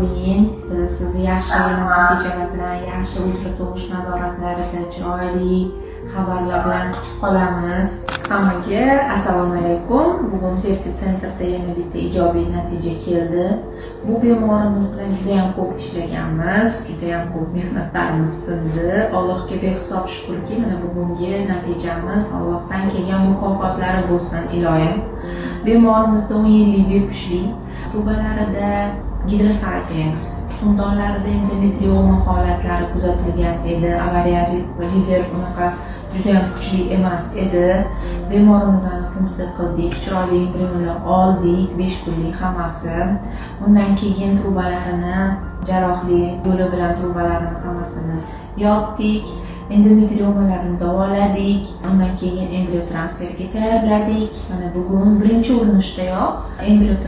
bo'ling. Biz sizni yaxshi natijalar bilan, yaxshi ultratovush nazoratlarida chiroyli xabarlar bilan kutib qolamiz. Hammaga assalomu alaykum. Bugun Fersi centrda yana bitta ijobiy natija keldi. Bu bemorimiz bilan juda ham ko'p ishlaganmiz, juda ham ko'p mehnatlarimiz sindi. Allohga behisob shukrki, mana bugungi natijamiz Allohdan kelgan mukofotlari bo'lsin iloyim. Bemorimizda 10 yillik bepushtlik, trubalarida gidrosalpinx, xumdonlarida endometrioma holatlari kuzatilgan edi. Avariya rezerv unaqa juda ham kuchli emas edi. Bemorimizni punksiya qildik, chiroyli embrionlar oldik, 5 kunlik hammasi. Undan keyin trubalarini jarrohlik yo'li bilan trubalarini hammasini yopdik. Endometriomalarini davoladik. Undan keyin embrion transferiga tayyorladik. Mana bugun birinchi urinishdayoq embrion